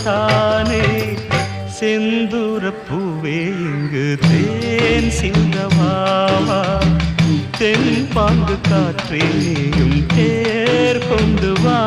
தானே செந்தூர பூவே இங்கு தேன் சிந்தவாவா தென் பாங்கு காற்றே நீயும் தேர் கொண்டு வா